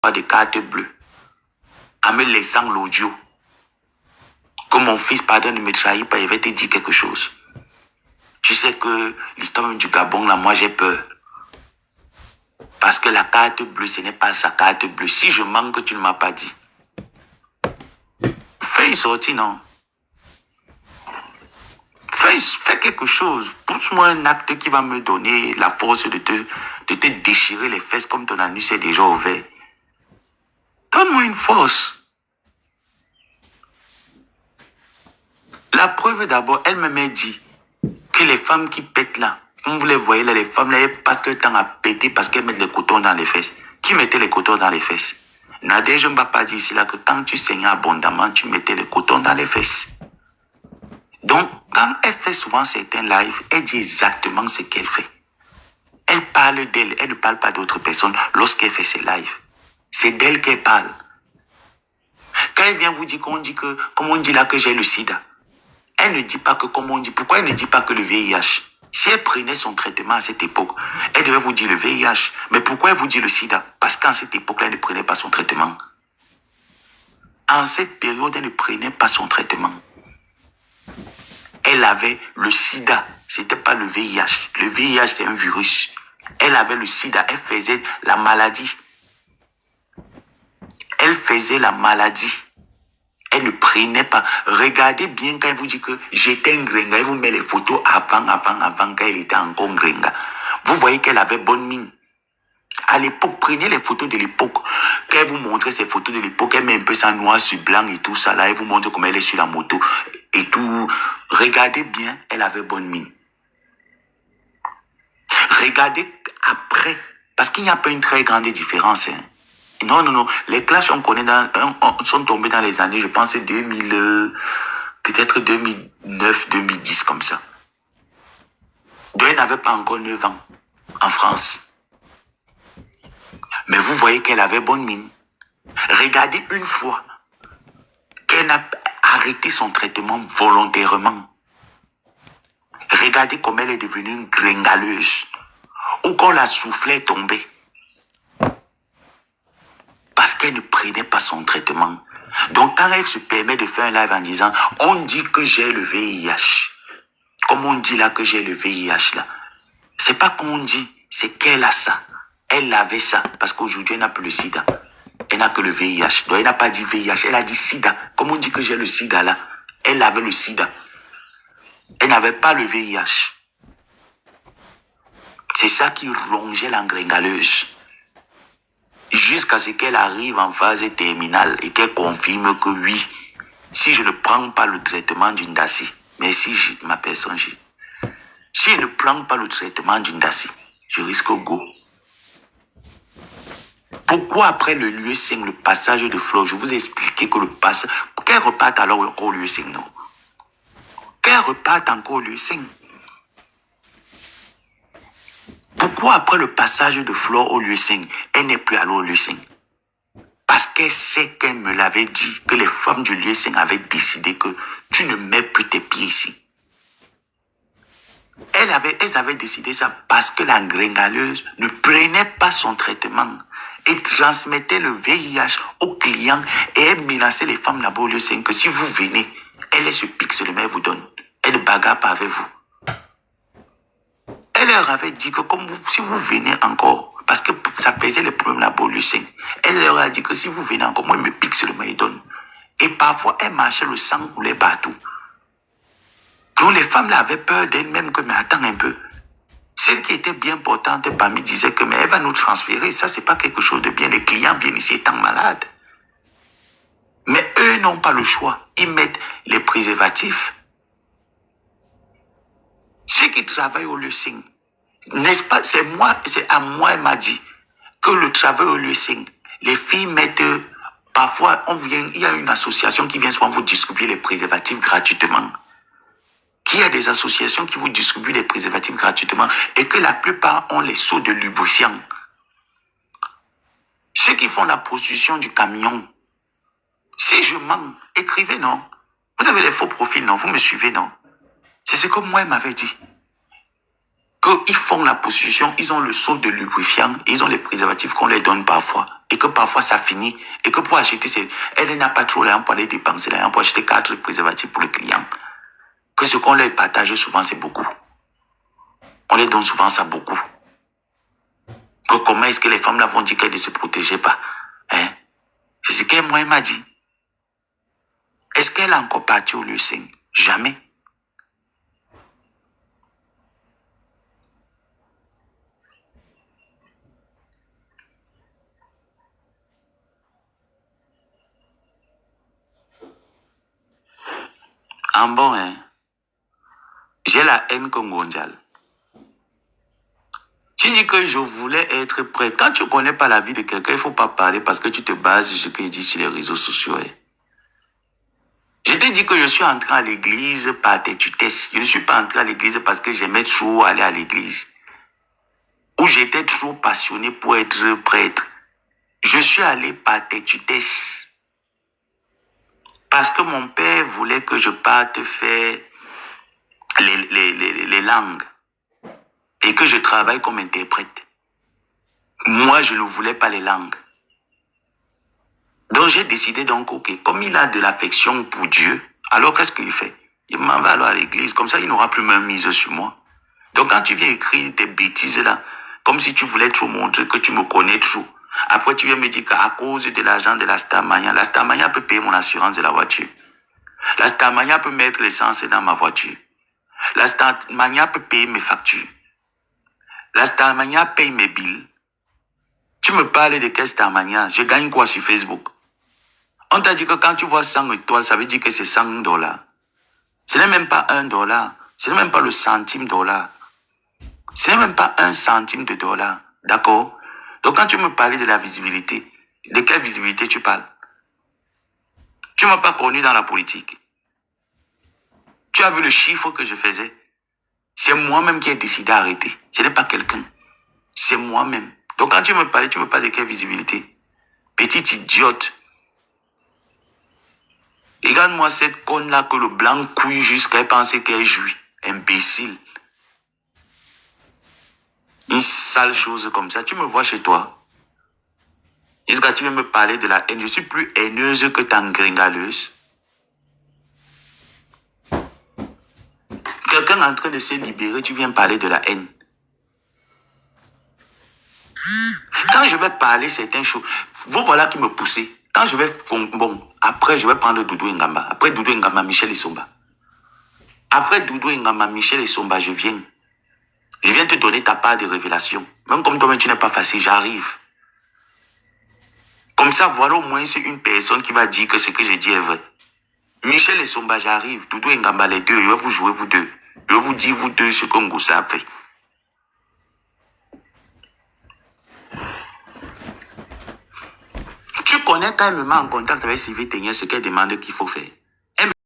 des cartes bleues en me laissant l'audio. Que mon fils, pardon, ne me trahit pas, il va te dire quelque chose. Tu sais que l'histoire du Gabon, là, moi j'ai peur. Parce que la carte bleue, ce n'est pas sa carte bleue. Si je manque, tu ne m'as pas dit. Fais une sortie, non? Fais quelque chose. Pousse-moi un acte qui va me donner la force de te déchirer les fesses comme ton anus est déjà ouvert. Donne-moi une force. La preuve d'abord, elle m'a dit que les femmes qui pètent là, comme vous les voyez là, les femmes là, elles passent le temps à péter parce qu'elles mettent le coton dans les fesses. Qui mettait le coton dans les fesses? Nadia, je ne vais pas dire ici là que quand tu saignais abondamment, tu mettais le coton dans les fesses. Donc, quand elle fait souvent certains lives, elle dit exactement ce qu'elle fait. Elle parle d'elle, elle ne parle pas d'autres personnes lorsqu'elle fait ses lives. C'est d'elle qu'elle parle. Quand elle vient vous dire qu'on dit que, comme on dit là que j'ai le sida, elle ne dit pas que, comme on dit, pourquoi elle ne dit pas que le VIH? Si elle prenait son traitement à cette époque, elle devait vous dire le VIH. Mais pourquoi elle vous dit le sida? Parce qu'en cette époque-là, elle ne prenait pas son traitement. En cette période, elle ne prenait pas son traitement. Elle avait le sida. Ce n'était pas le VIH. Le VIH, c'est un virus. Elle avait le sida. Elle faisait la maladie. Elle faisait la maladie. Elle ne prenait pas. Regardez bien quand elle vous dit que j'étais un gringa. Elle vous met les photos avant, quand elle était encore gringa. Vous voyez qu'elle avait bonne mine. À l'époque, prenez les photos de l'époque. Quand elle vous montre ces photos de l'époque, elle met un peu ça noir sur blanc et tout ça là. Elle vous montre comment elle est sur la moto et tout. Regardez bien, elle avait bonne mine. Regardez après, parce qu'il n'y a pas une très grande différence. Hein. Non. Les clashs, on connaît, sont tombés dans les années, je pense, 2000, peut-être 2009, 2010, comme ça. Donc, elle n'avait pas encore 9 ans en France. Mais vous voyez qu'elle avait bonne mine. Regardez une fois qu'elle a arrêté son traitement volontairement. Regardez comme elle est devenue une gringaleuse. Ou quand la soufflet tombait. Parce qu'elle ne prenait pas son traitement. Donc quand elle se permet de faire un live en disant, on dit que j'ai le VIH. Comme on dit là que j'ai le VIH là. C'est pas qu'on dit, c'est qu'elle a ça. Elle avait ça. Parce qu'aujourd'hui, elle n'a plus le sida. Elle n'a que le VIH. Donc elle n'a pas dit VIH, elle a dit sida. Comme on dit que j'ai le sida là. Elle avait le sida. Elle n'avait pas le VIH. C'est ça qui rongeait la gringaleuse. Jusqu'à ce qu'elle arrive en phase terminale et qu'elle confirme que oui, si je ne prends pas le traitement d'une DACI, mais si ma personne, si je ne prends pas le traitement d'une DACI, je risque go. Pourquoi après le lieu 5, le passage de Flo, je vous ai expliqué que le passage, qu'elle reparte alors encore au lieu 5, non? Qu'elle reparte encore au lieu 5. Pourquoi après le passage de Flore au lieu 5, elle n'est plus allée au lieu 5? Parce qu'elle sait qu'elle me l'avait dit, que les femmes du lieu 5 avaient décidé que tu ne mets plus tes pieds ici. Elles avaient décidé ça parce que la gringaleuse ne prenait pas son traitement et transmettait le VIH aux clients et elle menaçait les femmes là-bas au lieu 5 que si vous venez, elle se pique seulement, elle vous donne. Elle ne bagarre pas avec vous. Elle leur avait dit que comme si vous venez encore, parce que ça faisait les problèmes là-bas au lieu 5, elle leur a dit que si vous venez encore, moi, elle me pique seulement, elle donne. Et parfois, elle marchait, le sang coulait partout. Donc les femmes là avaient peur d'elles-mêmes que, mais attends un peu. Celle qui était bien portante parmi disait que, mais elle va nous transférer, ça c'est pas quelque chose de bien. Les clients viennent ici étant malades. Mais eux n'ont pas le choix. Ils mettent les préservatifs. Ceux qui travaillent au lieu 5, n'est-ce pas, c'est à moi, elle m'a dit que le travail au lieu 5, les filles mettent, parfois, il y a une association qui vient souvent vous distribuer les préservatifs gratuitement. Qu'il y a des associations qui vous distribuent les préservatifs gratuitement et que la plupart ont les seaux de lubrifiant. Ceux qui font la prostitution du camion, si je mens, écrivez, non? Vous avez les faux profils, non? Vous me suivez, non? C'est ce que moi, elle m'avait dit. qu'ils font la position, ils ont le seau de lubrifiant, ils ont les préservatifs qu'on les donne parfois, et que parfois ça finit, et que pour acheter, elle n'a pas trop l'argent pour aller dépenser l'argent pour acheter 4 préservatifs pour le client. Que ce qu'on leur partage souvent, c'est beaucoup. On les donne souvent ça beaucoup. Que comment est-ce que les femmes là vont dire qu'elles ne se protégeaient pas? Hein? C'est ce qu'elle moi m'a dit. Est-ce qu'elle a encore parti au lieu sain? Jamais. En bon, hein? J'ai la haine mondiale. Tu dis que je voulais être prêt. Quand tu ne connais pas la vie de quelqu'un, il ne faut pas parler parce que tu te bases sur ce qu'il dit sur les réseaux sociaux. Hein. Je te dis que je suis entré à l'église par têtutesse. Je ne suis pas entré à l'église parce que j'aimais trop aller à l'église. Ou j'étais trop passionné pour être prêtre. Je suis allé par têtutesse. Parce que mon père voulait que je parte faire les langues. Et que je travaille comme interprète. Moi, je ne voulais pas les langues. Donc, j'ai décidé donc, ok, comme il a de l'affection pour Dieu, alors qu'est-ce qu'il fait? Il m'en va alors à l'église, comme ça, il n'aura plus même mise sur moi. Donc, quand tu viens écrire des bêtises là, comme si tu voulais trop montrer que tu me connais trop, après tu viens me dire qu'à cause de l'argent de la Starmania peut payer mon assurance de la voiture. La Starmania peut mettre l'essence dans ma voiture. La Starmania peut payer mes factures. La Starmania paye mes billes. Tu me parles de quelle Starmania? Je gagne quoi sur Facebook? On t'a dit que quand tu vois 100 étoiles, ça veut dire que c'est 100 $. Ce n'est même pas $1. Ce n'est même pas le centime dollar. Ce n'est même pas 1 centime de dollar. D'accord? Donc quand tu me parlais de la visibilité, de quelle visibilité tu parles? Tu ne m'as pas connu dans la politique. Tu as vu le chiffre que je faisais. C'est moi-même qui ai décidé d'arrêter. Ce n'est pas quelqu'un. C'est moi-même. Donc quand tu me parles de quelle visibilité? Petite idiote. Regarde-moi cette conne-là que le blanc couille jusqu'à elle penser qu'elle jouit. Imbécile. Une sale chose comme ça. Tu me vois chez toi. Jusqu'à tu viens me parler de la haine. Je suis plus haineuse que ta gringaleuse. Quelqu'un en train de se libérer, tu viens parler de la haine. Quand je vais parler certaines choses, vous voilà qui me poussez. Quand je vais... Bon, après, je vais prendre Doudou Ngamba. Après Doudou Ngamba, Michel Essomba. Après Doudou Ngamba, Michel Essomba, je viens. Je viens te donner ta part de révélation. Même comme toi-même, tu n'es pas facile, j'arrive. Comme ça, voilà au moins c'est une personne qui va dire que ce que je dis est vrai. Michel Essomba, j'arrive. Doudou Ngamba, les deux, je vais vous jouer, vous deux. Je vais vous dire, vous deux, ce que Ngoussa a fait. Tu connais quand elle me met en contact avec Sylvie Ténier ce qu'elle demande qu'il faut faire.